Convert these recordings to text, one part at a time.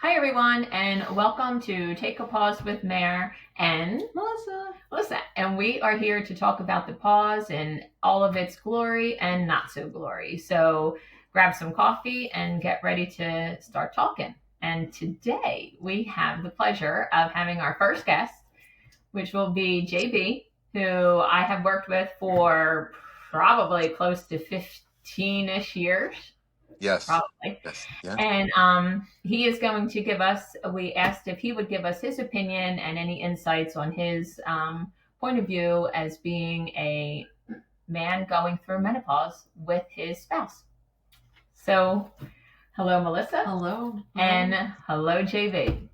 Hi, everyone, and welcome to Take a Pause with Mare and Melissa. And we are here to talk about the pause in all of its glory and not so glory. So grab some coffee and get ready to start talking. And today we have the pleasure of having our first guest, which will be JB, who I have worked with for probably close to 15 ish years. Yes. Probably. Yes. Yeah. And he is going to give us, we asked if he would give us his opinion and any insights on his point of view as being a man going through menopause with his spouse. So, hello, Melissa. Hello. And hello, JV.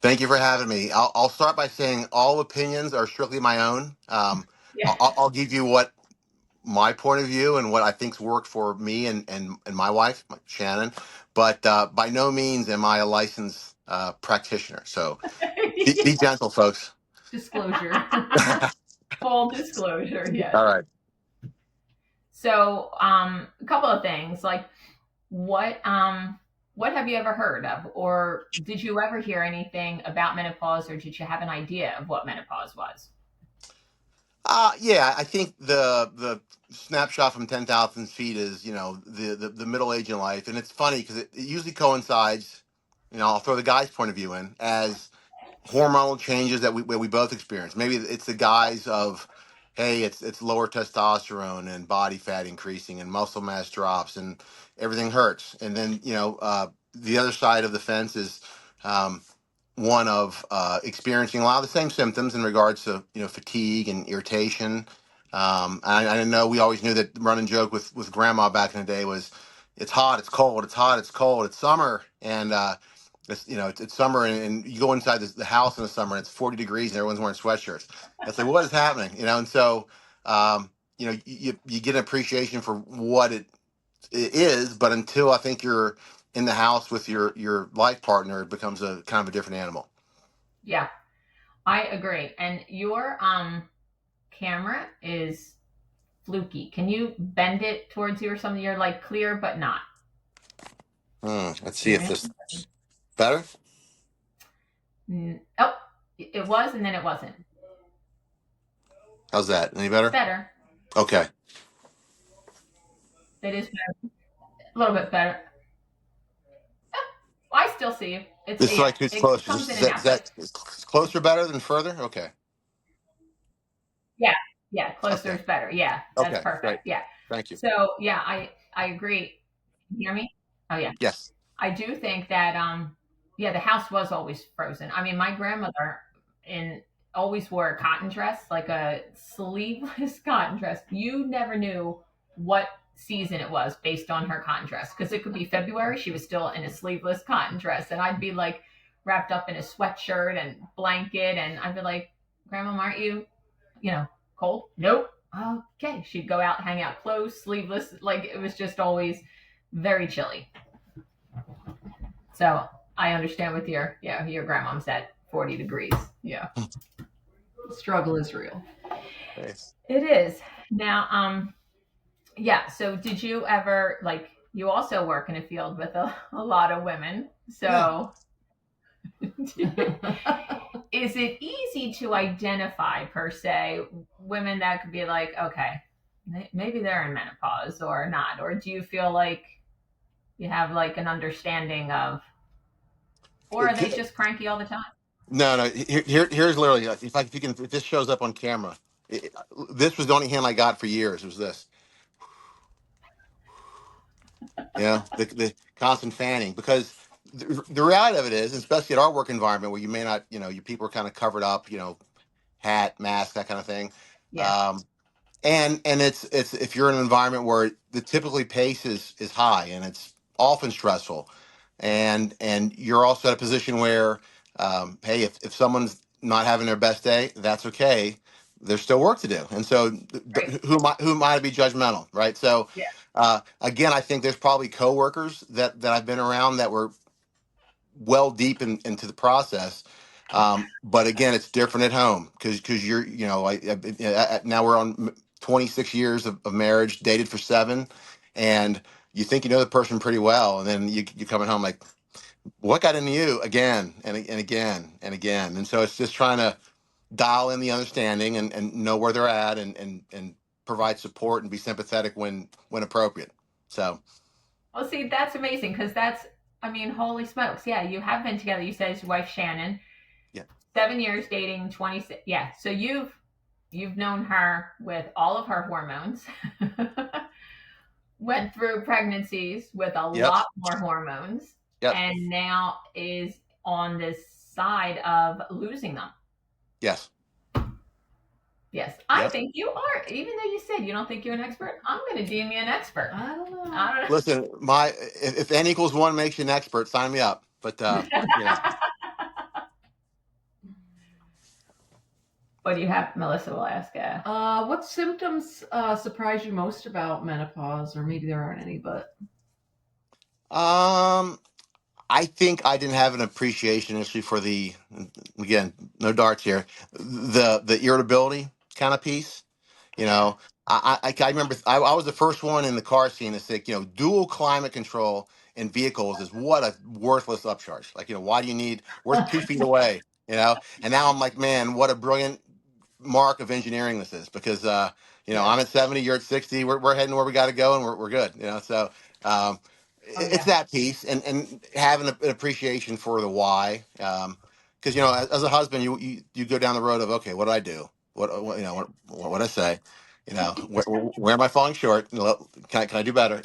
Thank you for having me. I'll start by saying all opinions are strictly my own. Yeah. I'll give you what my point of view and what I think's worked for me and my wife, Shannon. But by no means am I a licensed practitioner. So be gentle, folks. Disclosure. Full disclosure, yes. All right. So, a couple of things like what have you ever heard of, or did you ever hear anything about menopause, or did you have an idea of what menopause was? Yeah, I think the snapshot from 10,000 feet is, the middle age in life. And it's funny because it usually coincides, I'll throw the guy's point of view in as hormonal changes that we both experience. Maybe it's the guise of, hey, it's lower testosterone and body fat increasing and muscle mass drops and everything hurts. And then the other side of the fence is um, one of experiencing a lot of the same symptoms in regards to fatigue and irritation. I know we always knew that the running joke with grandma back in the day was, it's hot, it's cold, it's hot, it's cold, it's summer, and it's summer, and you go inside the house in the summer, and it's 40 degrees, and everyone's wearing sweatshirts. It's like, what is happening? And so you get an appreciation for what it is, but until I think you're in the house with your life partner, it becomes a kind of a different animal. Yeah, I agree. And your camera is fluky. Can you bend it towards you or something? You're like clear but not. Let's see if this better. Oh, it was and then it wasn't. How's that? Any better? Better. Okay. It is better. A little bit better. Oh, I still see you. It's This is yeah. like who's It closer. comes This in is and that, out, but is closer better than further? Okay. yeah, yeah. Closer Okay. is better. Yeah, that's Okay. Great. perfect. Yeah. Thank you. So yeah, I agree. Can you hear me? Oh yeah. Yes. I do think that yeah, the house was always frozen. I mean, my grandmother in always wore a cotton dress, like a sleeveless cotton dress. You never knew what season it was based on her cotton dress because it could be February, she was still in a sleeveless cotton dress, and I'd be like wrapped up in a sweatshirt and blanket, and I'd be like, "Grandma, aren't you, cold?" Nope. Okay, she'd go out, hang out clothes, sleeveless, like it was just always very chilly. So I understand with your grandmom's at 40 degrees. Yeah, Struggle is real. Nice. it is. Now, yeah. So did you ever like? You also work in a field with a lot of women. Yeah. So is it easy to identify per se women that could be like, okay, maybe they're in menopause or not, or do you feel like you have like an understanding of, or are they just cranky all the time? No, no. Here's literally if this shows up on camera, it, this was the only hand I got for years. It was this. The constant fanning because the reality of it is, especially at our work environment where you may not, your people are kind of covered up, hat, mask, that kind of thing. Yeah. Um, and it's if you're in an environment where the typically pace is high and it's often stressful, and you're also at a position where, hey, if someone's not having their best day, that's okay. There's still work to do, and so Right. who am I to be judgmental, right? So, Yeah. again, I think there's probably coworkers that I've been around that were well deep into the process. But again, it's different at home because you're, now we're on 26 years of marriage, dated for 7, and you think you know the person pretty well, and then you coming home like, what got into you again and again and again. And so it's just trying to dial in the understanding and know where they're at and provide support and be sympathetic when appropriate. So Well, see, that's amazing because that's, I mean, holy smokes. Yeah, you have been together. You said his wife Shannon, yeah, 7 years dating, 26. Yeah, so you've known her with all of her hormones, went through pregnancies with a yep, lot more hormones, yep, and now is on this side of losing them. yes, Yes, I yep. think you are. Even though you said you don't think you're an expert, I'm going to deem you an expert. I don't know. I don't Listen, my if n equals one makes you an expert, sign me up. But know. you know, What do you have, Melissa? Will ask. What symptoms surprise you most about menopause, or maybe there aren't any, but um, I think I didn't have an appreciation initially for the, again, no darts here, the irritability kind of piece. You Yeah. know, I remember I was the first one in the car scene to say, dual climate control in vehicles is what a worthless upcharge. Like, why do you need? We're 2 feet away. And now I'm like, man, what a brilliant mark of engineering this is because yes. I'm at 70, you're at 60, we're heading where we got to go, and we're good. So Oh it's yeah. that piece and having an appreciation for the why. Because as a husband, you go down the road of, okay, what did I do? What did I say? Where am I falling short? Can I do better?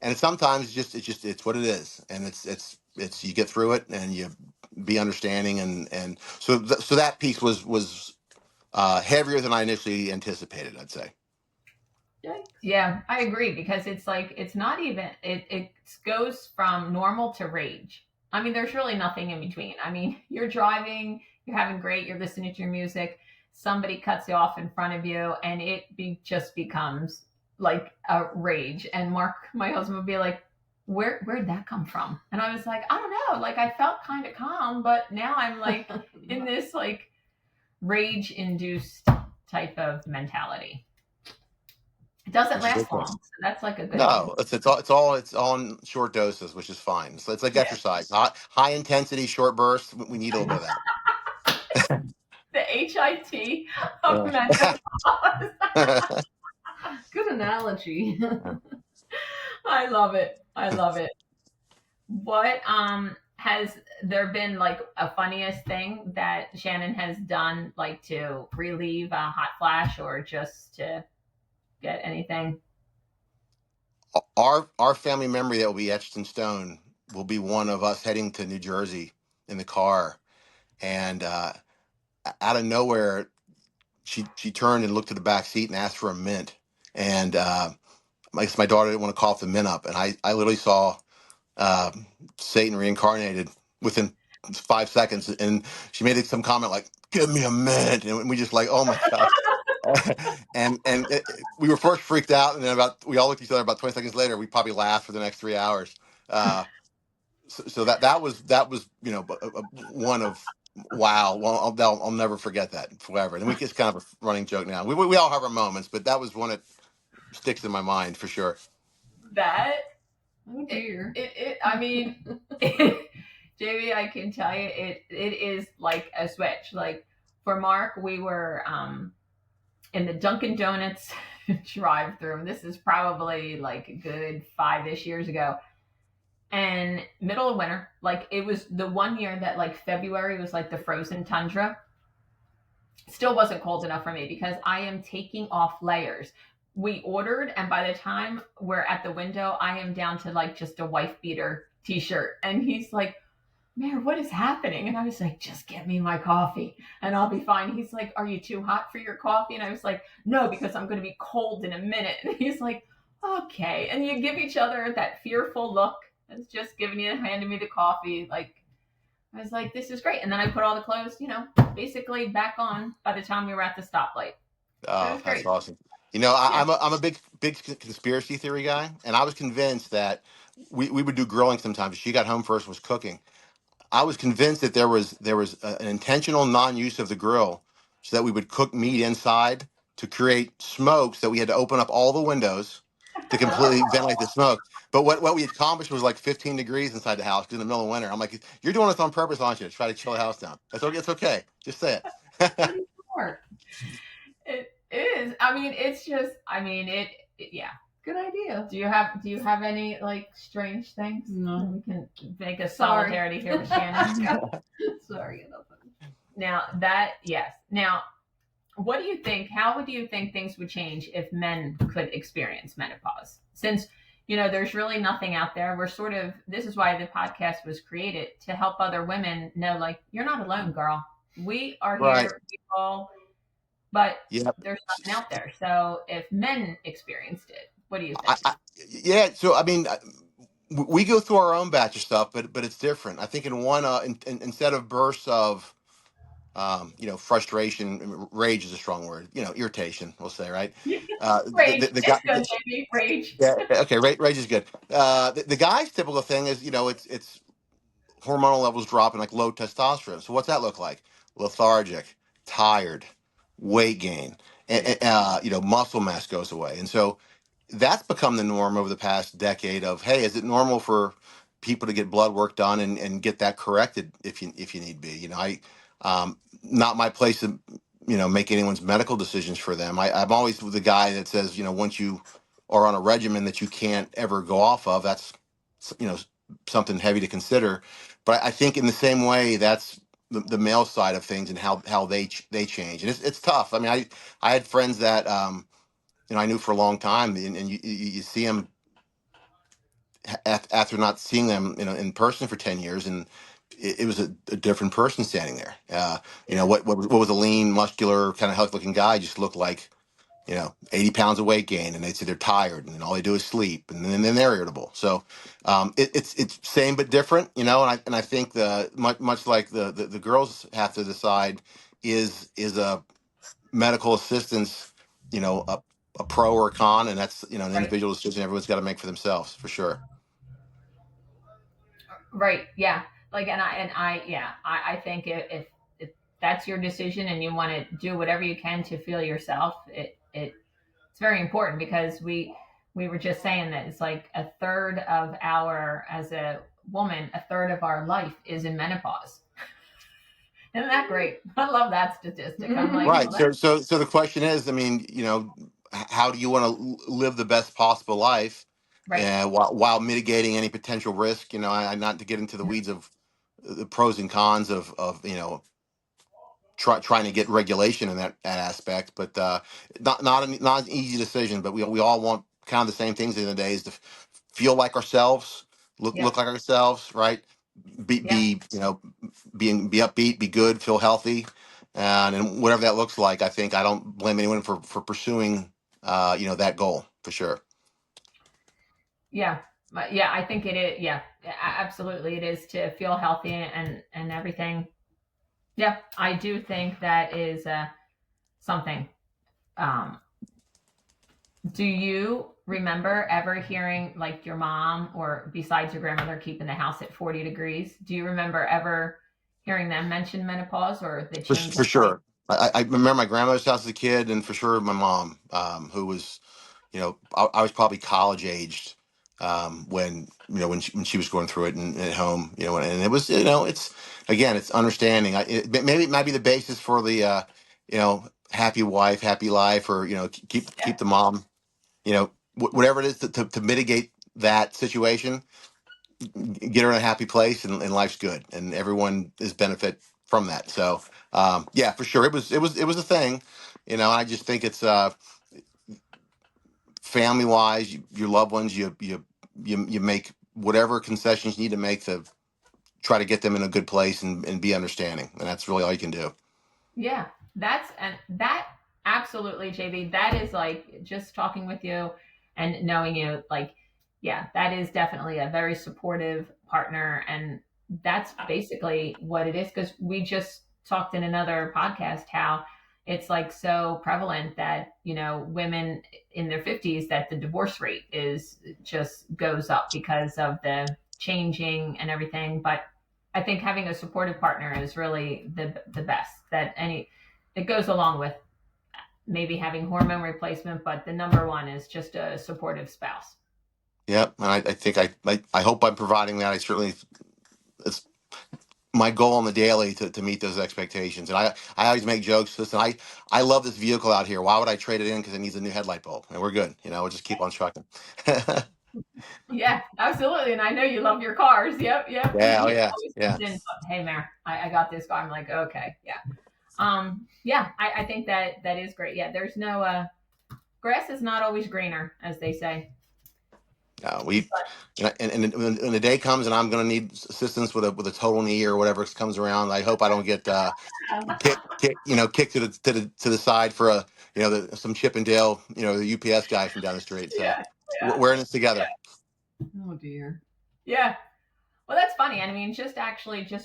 And sometimes it's what it is, and it's you get through it and you be understanding, and so that piece was heavier than I initially anticipated, I'd say. Yeah, I agree because it's like it's not even it goes from normal to rage. I mean, there's really nothing in between. I mean, you're driving, you're having great, you're listening to your music, somebody cuts you off in front of you, and just becomes like a rage. And Mark, my husband, would be like, Where'd that come from?" And I was like, "I don't know. Like I felt kind of calm, but now I'm like in this like rage induced type of mentality." It doesn't Which is last okay. long, so that's like a good thing. No, it's all in short doses, which is fine. So it's like Yeah. exercise, high intensity, short bursts. We need a little bit The HIT of of menopause. that. Good analogy. I love it. I love it. What has there been like a funniest thing that Shannon has done like to relieve a hot flash or just to get anything? Our family memory that will be etched in stone will be one of us heading to New Jersey in the car, and out of nowhere, she turned and looked at the back seat and asked for a mint, and my daughter didn't want to cough the mint up, and I literally saw uh, Satan reincarnated within 5 seconds, and she made some comment like, "Give me a minute," and we just like, "Oh my gosh!" We were first freaked out, and then we all looked at each other. About 20 seconds later, we probably laughed for the next 3 hours. So that was one of wow. Well, I'll never forget that forever. And it's kind of a running joke now. We all have our moments, but that was one that sticks in my mind for sure. That Oh dear. I mean, JB, I can tell you, it is like a switch. Like for Mark, we were in the Dunkin' Donuts drive-through. This is probably like a good 5-ish years ago, and middle of winter. Like it was the one year that like February was like the frozen tundra. Still wasn't cold enough for me because I am taking off layers. We ordered, and by the time we're at the window, I am down to like just a wife beater t-shirt. And he's like, "Mare, what is happening?" And I was like, "Just get me my coffee and I'll be fine." He's like, "Are you too hot for your coffee?" And I was like, "No, because I'm going to be cold in a minute." And he's like, "Okay." And you give each other that fearful look. It's just giving you, handing me the coffee. Like, I was like, "This is great." And then I put all the clothes, basically back on by the time we were at the stoplight. It Oh, was that's great. awesome. Yeah. I'm a big conspiracy theory guy, and I was convinced that we would do grilling sometimes. She got home first, was cooking. I was convinced that there was an intentional non-use of the grill, so that we would cook meat inside to create smoke, so we had to open up all the windows to completely ventilate the smoke. But what we accomplished was like 15 degrees inside the house in the middle of winter. I'm like, you're doing this on purpose, aren't you? To try to chill the house down. That's okay. It's okay. Just say it. Pretty smart. It is. I mean, it's just. I mean, yeah. Good idea. Do you have any like strange things? No. We can make a Sorry. solidarity here with Shannon. Sorry, nothing. Now that yes. Now, what do you think? How would you think things would change if men could experience menopause? Since there's really nothing out there. We're sort of. This is why the podcast was created to help other women know, like, you're not alone, girl. We are Right. here. We all. But Yep. there's nothing out there. So if men experienced it, what do you I, think? I, yeah. So I mean, we go through our own batch of stuff, but it's different. I think in one instead of bursts of frustration, rage is a strong word. Irritation, we'll say, right? Rage. The guy, It's good, baby. Rage. yeah, okay, rage is good. The guy's typical thing is, it's hormonal levels dropping, like low testosterone. So what's that look like? Lethargic, tired, weight gain, Yeah. muscle mass goes away, and so that's become the norm over the past decade. Of, hey, is it normal for people to get blood work done and get that corrected if you need be? Not my place to make anyone's medical decisions for them. I'm always the guy that says, once you are on a regimen that you can't ever go off of, that's you know something heavy to consider. But I think in the same way, that's the male side of things, and how they change, and it's tough. I mean, I had friends that I knew for a long time, and you see them after not seeing them in person for 10 years, and it was a different person standing there. Yeah. What was a lean, muscular, kind of healthy looking guy just looked like 80 pounds of weight gain, and they say they're tired, and all they do is sleep, and then they're irritable. So it's same but different, and I think much like the girls have to decide, is a medical assistance, a pro or a con, and that's an Right. individual decision everyone's got to make for themselves, for sure. Right. Yeah. Like, I think if that's your decision and you want to do whatever you can to feel yourself, it's very important because we were just saying that it's like a third of our as a woman, a third of our life is in menopause. Isn't that great? I love that statistic. I'm like, Right. well, that's So the question is, I mean, how do you want to live the best possible life, right. while mitigating any potential risk? Not to get into the weeds of the pros and cons of trying to get regulation in that aspect, but not an easy decision. But we all want kind of the same things in the days to feel like ourselves, look Yep. like ourselves, right? Be Yep. be you know be upbeat, be good, feel healthy, and whatever that looks like. I think I don't blame anyone for pursuing that goal, for sure. Yeah. Yeah, I think it is. Yeah, absolutely. It is to feel healthy and everything. Yeah, I do think that is something. Um, do you remember ever hearing like your mom or besides your grandmother keeping the house at 40 degrees? Do you remember ever hearing them mention menopause or the change For of life? sure. I remember my grandmother's house as a kid, and for sure my mom, who was, I was probably college aged, when she was going through it, and at home, and it was, it's, again, it's understanding. Maybe it might be the basis for the, happy wife, happy life, or keep Yeah. the mom, whatever it is to mitigate that situation, get her in a happy place, and life's good, and everyone is benefit from that. So yeah, for sure, it was a thing. I just think it's family wise, your loved ones, you make whatever concessions you need to make to try to get them in a good place, and be understanding, and that's really all you can do. Yeah, that absolutely, JB. That is like just talking with you and knowing you. Like, yeah, that is definitely a very supportive partner, and that's basically what it is. Because we just talked in another podcast how it's like so prevalent that women in their 50s that the divorce rate is just goes up because of the changing and everything. But I think having a supportive partner is really the best that any it goes along with maybe having hormone replacement, but the number one is just a supportive spouse. Yep. And I think I hope I'm providing that. I certainly, it's my goal on the daily to meet those expectations. And I always make jokes. Listen, I love this vehicle out here. Why would I trade it in? Because it needs a new headlight bulb, and we're good. We'll just keep on trucking. Yeah, absolutely. And I know you love your cars. Yep, yep. Yeah. Oh He yeah. always Yeah. comes in, hey, Mare, I got this car. I'm like, okay, yeah. Yeah, I think that is great. Yeah, there's no grass is not always greener, as they say. We, and when the day comes and I'm going to need assistance with a total knee or whatever comes around, I hope I don't get kicked to the side for some Chip and Dale, the UPS guy from down the street. So Yeah, we're in this together. Oh dear. yeah. Well, that's funny. I mean, just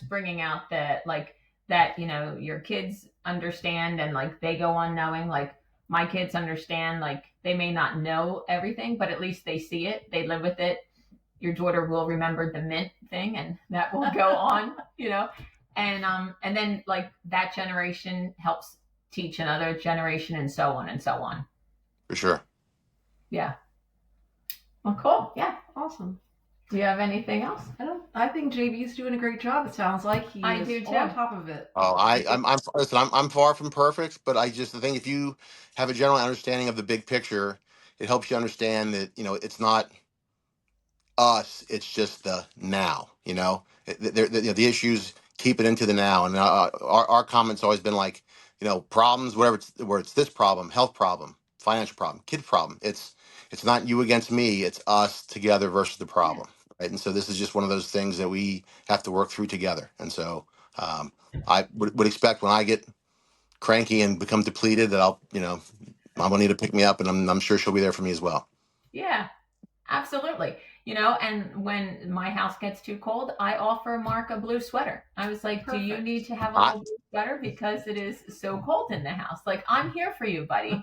bringing out that, like, that, your kids understand and, like, they go on knowing, like, my kids understand, like, they may not know everything, but at least they see it, they live with it. Your daughter will remember the mint thing, and that will go on, and then, like, that generation helps teach another generation, and so on and so on. For sure. Yeah. Well, cool. Yeah. Awesome. Do you have anything else? I think JB's doing a great job. It sounds like he I is do too. on top of it. Oh, listen, I'm far from perfect, but I just think if you have a general understanding of the big picture, it helps you understand that, it's not us, it's just the now. The issues, keep it into the now. And our comments always been like, problems, whatever, where it's this problem, health problem, financial problem, kid problem, it's not you against me, it's us together versus the problem, right? And so this is just one of those things that we have to work through together. And so I would expect when I get cranky and become depleted that I'm gonna need to pick me up, and I'm sure she'll be there for me as well. Yeah. Absolutely. And when my house gets too cold, I offer Mark a blue sweater. I was like, do you Perfect. need to have a I, little blue sweater because it is so cold in the house? Like, I'm here for you, buddy.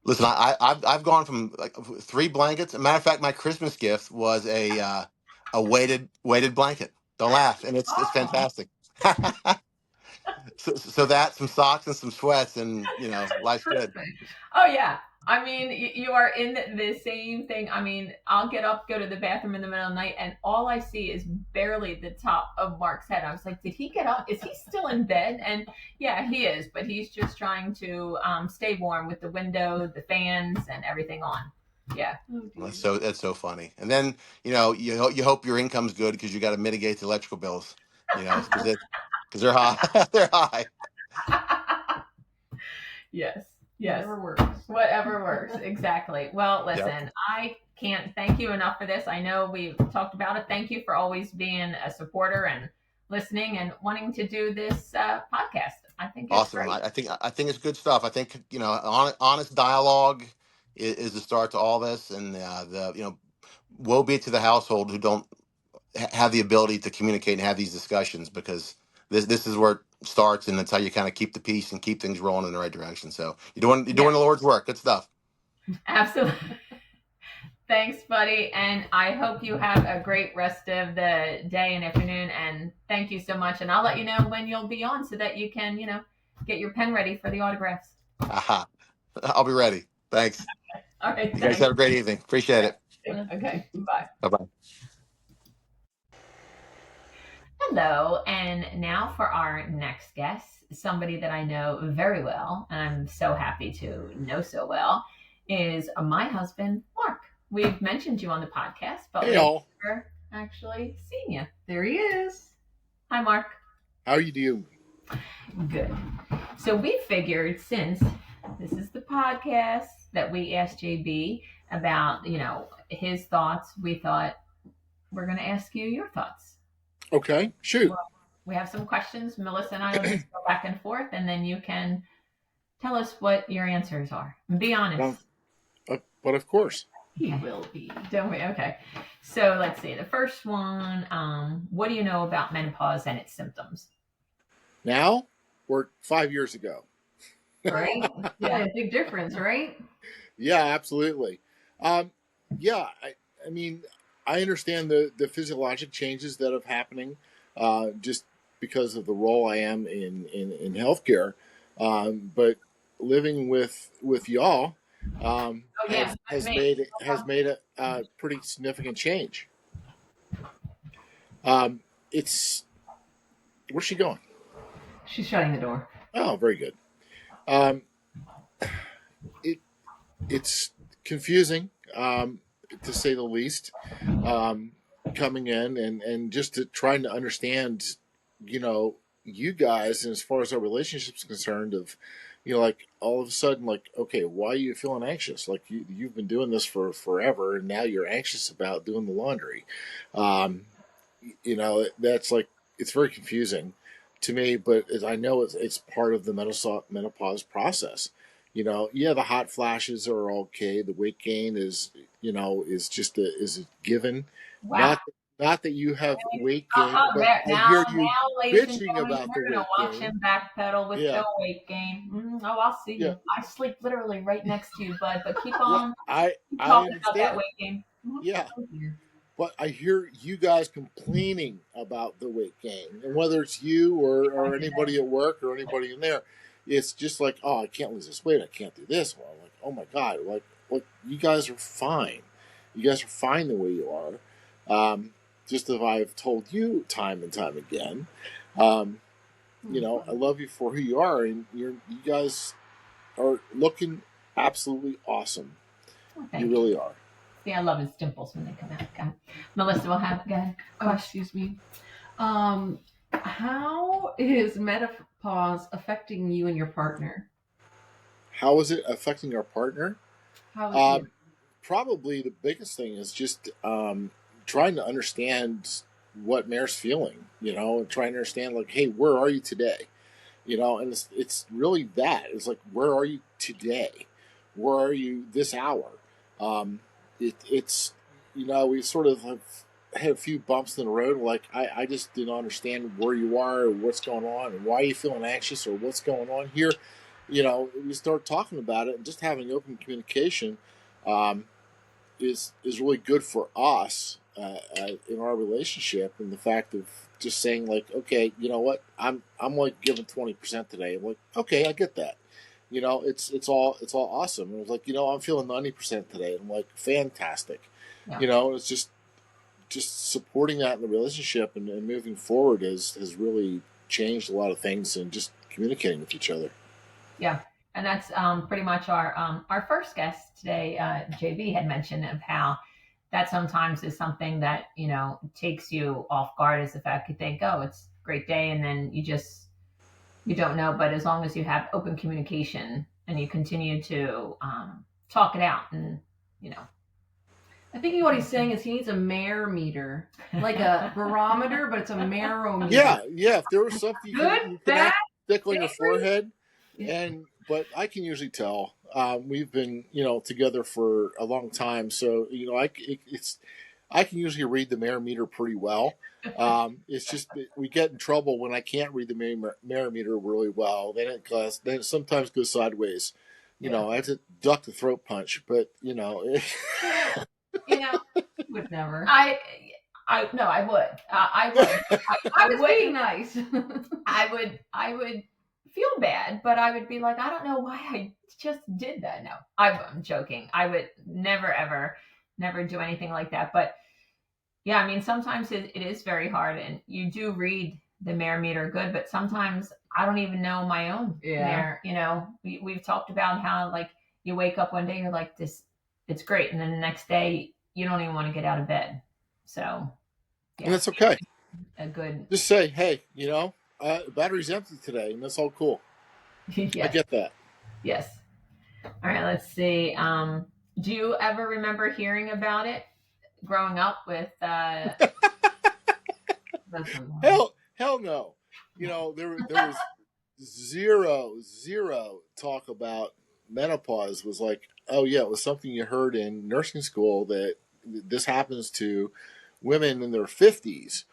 Listen, I've gone from like 3 blankets. As a matter of fact, my Christmas gift was a weighted blanket. Don't laugh, and it's Oh, fantastic. So that, some socks and some sweats, and life's good. perfect. Oh, yeah. I mean, you are in the same thing. I mean, I'll get up, go to the bathroom in the middle of the night, and all I see is barely the top of Mark's head. I was like, did he get up? Is he still in bed? And yeah, he is, but he's just trying to stay warm with the window, the fans, and everything on. Yeah. Oh Well, dear. that's so funny. And then you hope your income's good because you got to mitigate the electrical bills. Because they're high. They're high. Yes. Yes. Whatever works. Whatever works. Exactly. Well, Yep. listen, I can't thank you enough for this. I know we've talked about it. Thank you for always being a supporter and listening and wanting to do this podcast. I think it's Awesome. great. I think it's good stuff. I think honest dialogue is the start to all this, and woe be to the household who don't have the ability to communicate and have these discussions, because this is where it starts, and it's how you kind of keep the peace and keep things rolling in the right direction. So you're Yeah, doing the Lord's work. Good stuff. absolutely. Thanks, buddy. And I hope you have a great rest of the day and afternoon. And thank you so much. And I'll let you know when you'll be on so that you can, get your pen ready for the autographs. Aha. I'll be ready. Thanks. All right. You guys Thanks. have a great evening. Appreciate it. Okay. Bye. Bye bye. Hello, and now for our next guest, somebody that I know very well, and I'm so happy to know so well, is my husband, Mark. We've mentioned you on the podcast, but Hey, we've y'all. never actually seen you. There he is. Hi, Mark. How you doing? Good. So we figured, since this is the podcast that we asked JB about, his thoughts, we thought we're going to ask you your thoughts. Okay, shoot. We have some questions. Melissa and I will just go back and forth, and then you can tell us what your answers are. And be honest. But of course. He will be. Don't we? Okay. So let's see. The first one, what do you know about menopause and its symptoms? Now, or 5 years ago. Right? Yeah, big difference, right? Yeah, absolutely. Yeah, I mean, I understand the physiologic changes that are happening just because of the role I am in healthcare. But living with y'all Oh yeah, that's me. has made a pretty significant change. It's Where's she going? She's shutting the door. Oh, very good. Um, it it's confusing, to say the least. Um, Coming in and just trying to understand, you know, you guys, and as far as our relationship's concerned, of, you know, like all of a sudden, like, okay, why are you feeling anxious? Like you've been doing this for forever, and now you're anxious about doing the laundry. Um, you know, that's like, it's very confusing to me, but I know it's part of the menopause process. You know, yeah, the hot flashes are okay. The weight gain is, you know, is a given. Wow. Not not that you have weight gain, Uh-huh, but there, I hear now, you ladies and bitching gentlemen, about the we're gonna weight watch gain. him backpedal with Yeah, the weight gain. Oh, I'll see yeah. you. I sleep literally right next to you, bud. But Well, keep I talking about that understand. weight gain. Yeah, Oh dear. but I hear you guys complaining about the weight gain, and whether it's you or anybody at work or anybody in there, it's just like, oh, I can't lose this weight. I can't do this. Well, I'm like, oh my god, like you guys are fine. You guys are fine the way you are. Just as I've told you time and time again, um, you know, I love you for who you are, and you guys are looking absolutely awesome. Oh, You thank you. really are. See, I love his dimples when they come out. Go ahead. Melissa will have go ahead. Oh, excuse me. How is menopause affecting you and your partner? How is it affecting our partner? How? Yeah. Um, Probably the biggest thing is just trying to understand what Mare's feeling, you know, and trying to understand, like, hey, where are you today? You know, and it's really that. It's like, where are you today? Where are you this hour? It's, you know, we sort of have had a few bumps in the road. Like, I just didn't understand where you are, or what's going on, and why are you feeling anxious, or what's going on here. You know, we start talking about it, and just having open communication um, is really good for us in our relationship, and the fact of just saying, like, okay, you know what, I'm like giving 20% today. I'm like, okay, I get that. You know, it's all awesome. And it was like, you know, I'm feeling 90% today. And I'm like, fantastic. Yeah. You know, it's just supporting that in the relationship, and moving forward has really changed a lot of things, and just communicating with each other. Yeah, and that's pretty much our first guest today. JB had mentioned of how that sometimes is something that takes you off guard, is the fact you think, oh, it's a great day, and then you don't know. But as long as you have open communication and you continue to talk it out, and you know, I think what he's saying is he needs a Mare meter, like a barometer, but it's a marometer. Yeah. If there was something good, you can bad, stick on your angry. forehead, but I can usually tell. We've been, you know, together for a long time, so you know, I can usually read the meter pretty well. It's just that we get in trouble when I can't read the meter really well. Then it sometimes goes sideways. You Yeah. know, I have to duck the throat punch, but you know, You know, Would never. I no, I would. I would. I was would. being nice. I would feel bad, but I would be like, I don't know why I just did that. No, I'm joking. I would never, ever, never do anything like that. But yeah, I mean, sometimes it is very hard, and you do read the Mare meter good, but sometimes I don't even know my own Mare. You know, we've talked about how, like, you wake up one day, you're like, this, it's great, and then the next day you don't even want to get out of bed. So and yeah, that's okay. a good Just say, hey, you know, battery's empty today, and that's all cool. I yes, get that. yes. All right, let's see. Do you ever remember hearing about it growing up with? That's a lie. Hell no. You know, there was zero talk about menopause. Was like, oh yeah, it was something you heard in nursing school, that this happens to women in their 50s.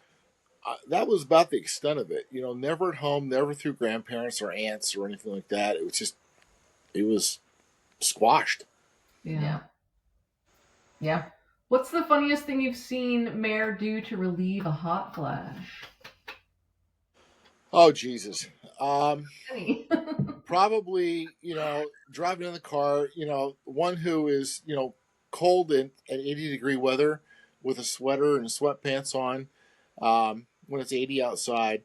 That was about the extent of it. You know, never at home, never through grandparents or aunts or anything like that. It was squashed. Yeah, yeah. What's the funniest thing you've seen Mare do to relieve a hot flash? Oh Jesus. Any? probably, driving in the car, one who is, cold in at 80-degree weather with a sweater and sweatpants on, when it's 80 outside.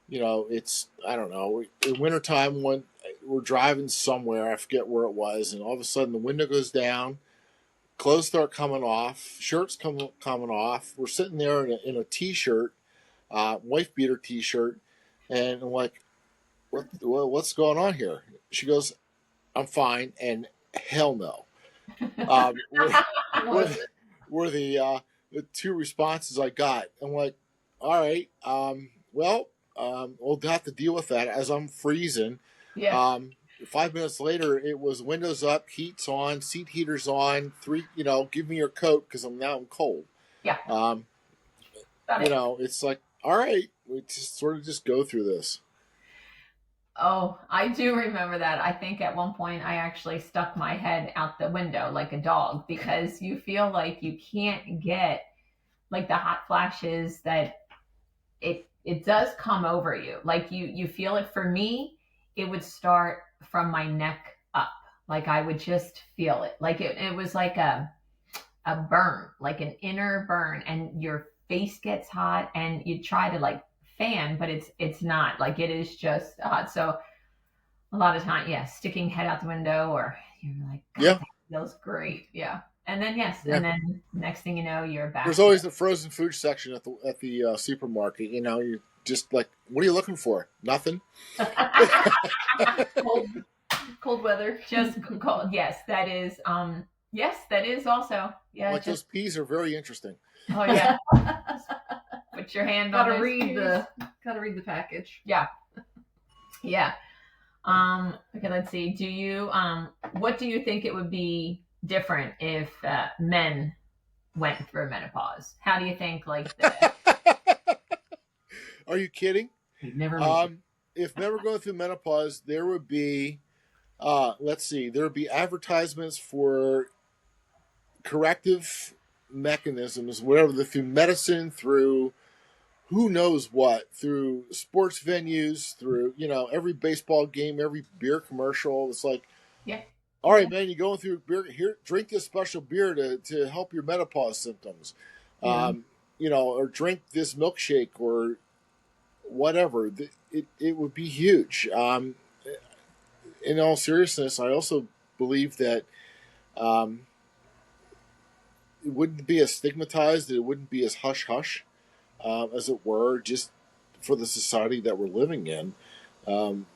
It's, I don't know, in wintertime when we're driving somewhere, I forget where it was, and all of a sudden the window goes down, clothes start coming off, shirts coming off. We're sitting there in a t-shirt, wife beater t-shirt, and I'm like, what's going on here? She goes, I'm fine, and hell no. Were, were, were the two responses I got. I'm like, all right, we'll have to deal with that as I'm freezing. Yeah. 5 minutes later, it was windows up, heat's on, seat heaters on. Give me your coat because I'm cold. Yeah. It's like, all right, we just sort of just go through this. Oh, I do remember that. I think at one point I actually stuck my head out the window like a dog because you feel like you can't get like the hot flashes that it does come over you. Like you feel it. For me, it would start from my neck up. Like I would just feel it. Like it was like a burn, like an inner burn, and your face gets hot and you try to like fan, but it's not, like it is just hot. So a lot of time, yeah, sticking head out the window, or you're like, God, Yeah, that feels great. Yeah. And then yeah. and then next thing you know, you're back. There's always the frozen food section at the supermarket. You're just like, what are you looking for? Nothing. Cold weather. Just cold. Yes, that is. Yes, that is also. Yeah. Like those peas are very interesting. Oh yeah. Put your hand on. Gotta read the package. Yeah. Yeah. Okay, let's see. What do you think it would be different if men went through menopause? How do you think, like, Are you kidding? Never. If men were going through menopause, there would be, there would be advertisements for corrective mechanisms, whatever, through medicine, through who knows what, through sports venues, through every baseball game, every beer commercial. It's like, yeah, all right, man, you're going through beer. Here, drink this special beer to help your menopause symptoms. Or drink this milkshake or whatever. It would be huge. In all seriousness, I also believe that it wouldn't be as stigmatized. It wouldn't be as hush hush, as it were, just for the society that we're living in.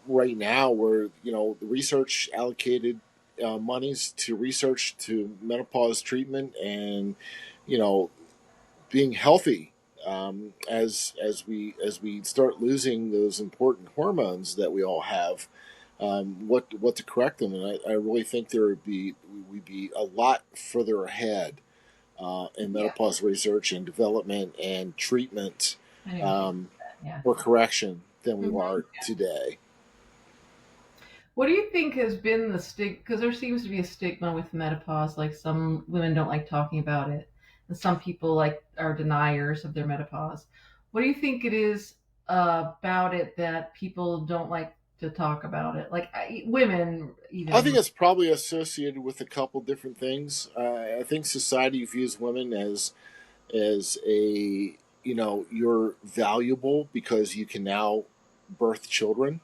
Right now, where the research allocated monies to research to menopause treatment and being healthy, as we start losing those important hormones that we all have, what to correct them. And I really think we'd be a lot further ahead in menopause research and development and treatment for correction than we are today. What do you think has been the stigma? Because there seems to be a stigma with menopause. Like some women don't like talking about it, and some people are deniers of their menopause. What do you think it is about it that people don't like to talk about it? Like women, even. I think it's probably associated with a couple different things. I think society views women as a you're valuable because you can now birth children.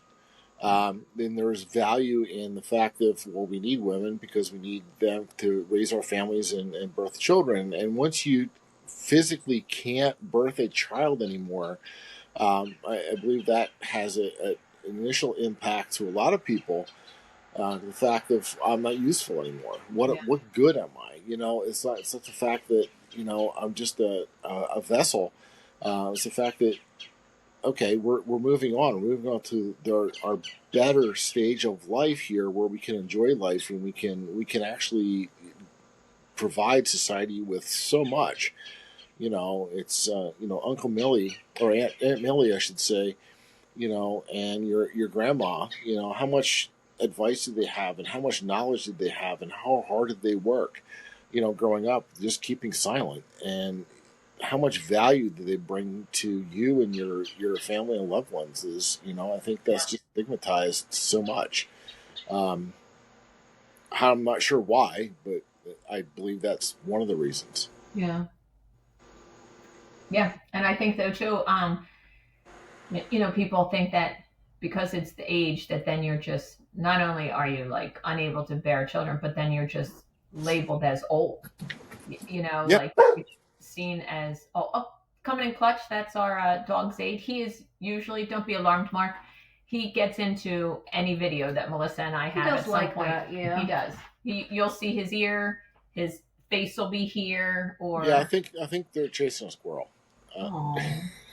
Then there's value in the fact that, well, we need women because we need them to raise our families and birth children. And once you physically can't birth a child anymore, I believe that has an initial impact to a lot of people. The fact of, I'm not useful anymore. What good am I? It's not such a fact that I'm just a vessel. It's the fact that, okay, we're moving on. We're moving on to our better stage of life here, where we can enjoy life and we can actually provide society with so much. It's Uncle Millie, or Aunt Millie, I should say. And your grandma. How much advice did they have, and how much knowledge did they have, and how hard did they work? Growing up, just keeping silent. And how much value do they bring to you and your family and loved ones is, I think that's Yeah. just stigmatized so much. Um, I'm not sure why, but I believe that's one of the reasons. Yeah. Yeah. And I think though too, people think that because it's the age that then you're just not only are you like unable to bear children, but then you're just labeled as old. Yeah, Like seen as coming in clutch. That's our dog's age. He is usually, don't be alarmed, Mark. He gets into any video that Melissa and I He have at does some like point. that, yeah. He does. You'll see his ear, his face will be here, yeah. I or think they're chasing a squirrel. Uh, Oh.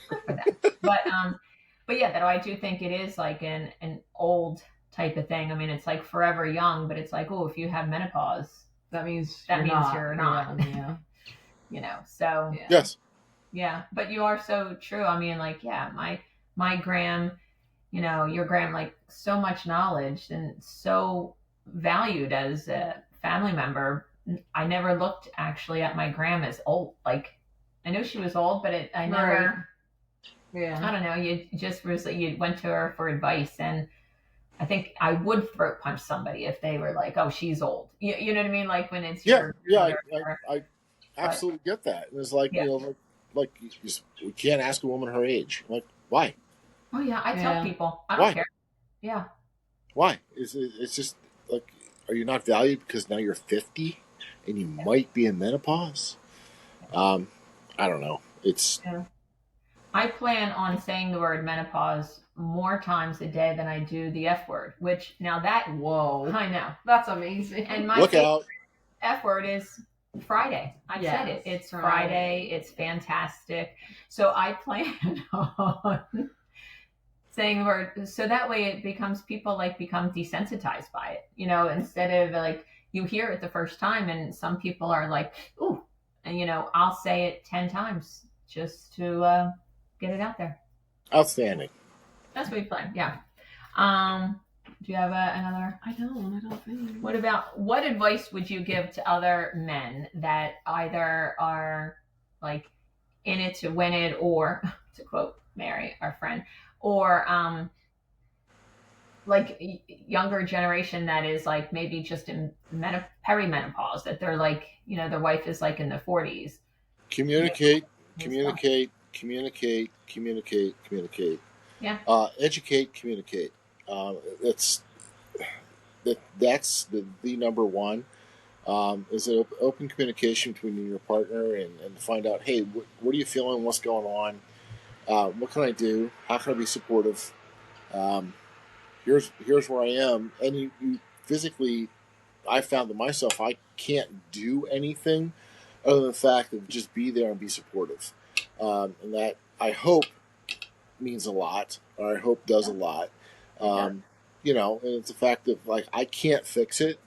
good for them. But yeah, though I do think it is like an old type of thing. I mean, it's like forever young, but it's like, oh, if you have menopause, That means that you're means not. you're not. Yeah. So Yeah. yes. yeah, but you are so true. I mean, like, yeah, my gram, your gram, like so much knowledge and so valued as a family member. I never looked actually at my gram as old. Like, I know she was old, but I never. Yeah. I don't know. You just was you went to her for advice, and I think I would throat punch somebody if they were like, "Oh, she's old." You know what I mean? Like when it's Yeah, your yeah. grandmother. I But absolutely get that. And it's like yeah. we can't ask a woman her age. Like, why? Oh yeah, I tell Yeah. people I don't Why? care. Yeah. Why? It's just like, are you not valued because now you're 50 and you might be in menopause? Um, I don't know. It's Yeah. I plan on saying the word menopause more times a day than I do the F word, which now that Whoa. I know. That's amazing. And my look favorite out. F word is Friday. I said it. Yes, It's right. Friday. It's fantastic. So I plan on saying the word so that way it becomes people like become desensitized by it. Instead of like you hear it the first time and some people are like, ooh, and I'll say it 10 times just to get it out there. Outstanding. That's what we plan. Yeah. Do you have another? I don't think. What advice would you give to other men that either are like in it to win it, or to quote Mary, our friend, or like younger generation that is like maybe just in perimenopause, that they're like, their wife is like in the 40s. Communicate, It's tough. communicate, communicate, communicate, communicate. Yeah. Educate, communicate. That's the number one. Is it open communication between you and your partner, and find out, hey, what are you feeling? What's going on? What can I do? How can I be supportive? Um, here's where I am. And you physically, I found that myself, I can't do anything other than the fact of just be there and be supportive. And that, I hope, means a lot, or I hope does a lot. And it's the fact that, like, I can't fix it,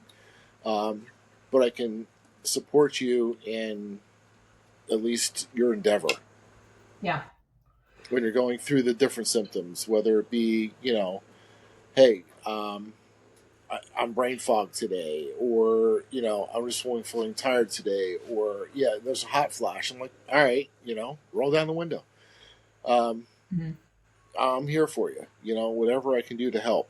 but I can support you in at least your endeavor Yeah. when you're going through the different symptoms, whether it be, hey, I'm brain fog today, or I'm just feeling tired today, or yeah, there's a hot flash. I'm like, all right, roll down the window. Mm-hmm. I'm here for you. Whatever I can do to help.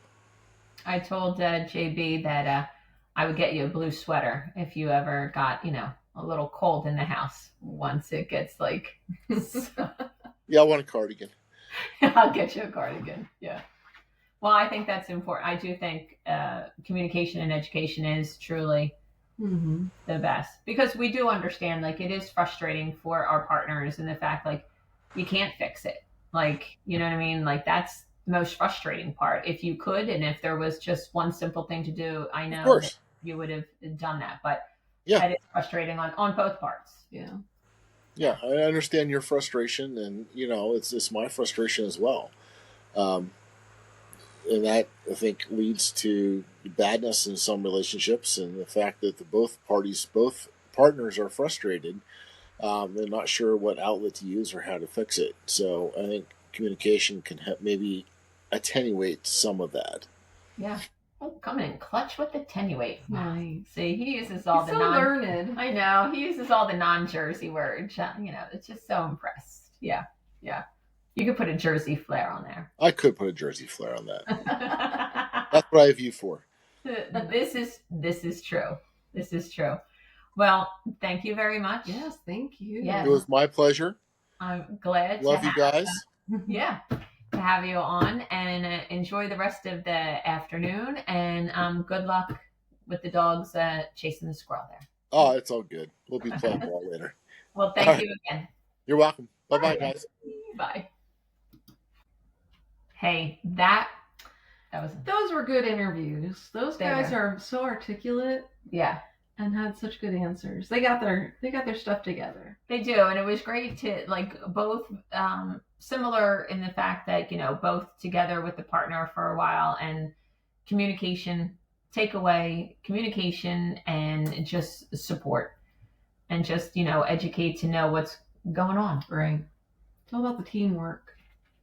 I told JB that I would get you a blue sweater if you ever got, a little cold in the house once it gets like. Yeah, I want a cardigan. I'll get you a cardigan. Yeah. Well, I think that's important. I do think communication and education is truly the best, because we do understand like it is frustrating for our partners, and the fact like you can't fix it. Like, you know what I mean? Like that's the most frustrating part. If you could, and if there was just one simple thing to do, I Of know that course. you would have done that. But Yeah. it is frustrating on both parts. Yeah. Yeah, I understand your frustration, and it's my frustration as well. Um, and that, I think, leads to badness in some relationships, and the fact that both partners are frustrated. They're not sure what outlet to use or how to fix it. So I think communication can maybe attenuate some of that. Yeah. Oh, coming in clutch with attenuate. Nice. See, he uses all He's the so learned. I know, he uses all the non-Jersey words. It's just so impressed. Yeah, yeah. You could put a Jersey flair on there. I could put a Jersey flair on that. That's what I have you for. This is true. This is true. Well, thank you very much. Yes, thank you. Yes. It was my pleasure. I'm glad Love to you have guys. yeah, to have you on, and enjoy the rest of the afternoon, and good luck with the dogs chasing the squirrel there. Oh, it's all good. We'll be playing ball later. Well, thank All you again. You're welcome. Bye-bye, guys. Bye. Hey, that was Those were good interviews. Those guys are so articulate. Yeah. And had such good answers. They got their stuff together. They do, and it was great to both similar in the fact that both together with the partner for a while, and communication, takeaway communication, and just support, and just educate to know what's going on. Right. It's all about the teamwork.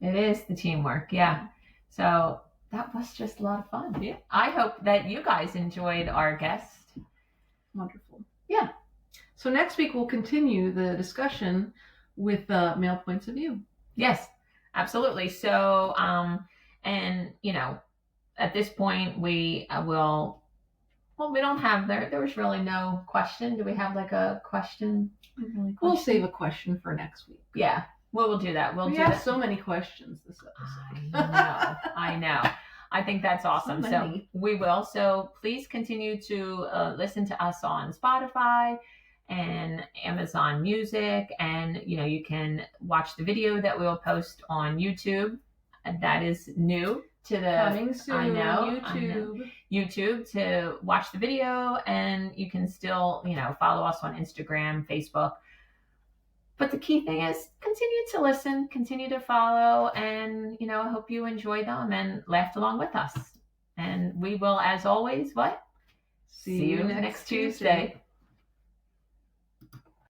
It is the teamwork, yeah. So that was just a lot of fun. Yeah. I hope that you guys enjoyed our guest. Wonderful. Yeah. So next week we'll continue the discussion with male points of view. Yes, absolutely. So, and at this point we will. Well, we don't have there was really no question. Do we have like a question? We'll save a question for next week. Yeah, we'll do that. We have so many questions this episode. I know. I think that's awesome. So we will. So please continue to listen to us on Spotify and Amazon Music, and you can watch the video that we'll post on YouTube. And that is new to the coming soon. YouTube to watch the video, and you can still follow us on Instagram, Facebook. But the key thing is continue to listen, continue to follow, and I hope you enjoy them and laughed along with us. And we will, as always, what? See you next Tuesday.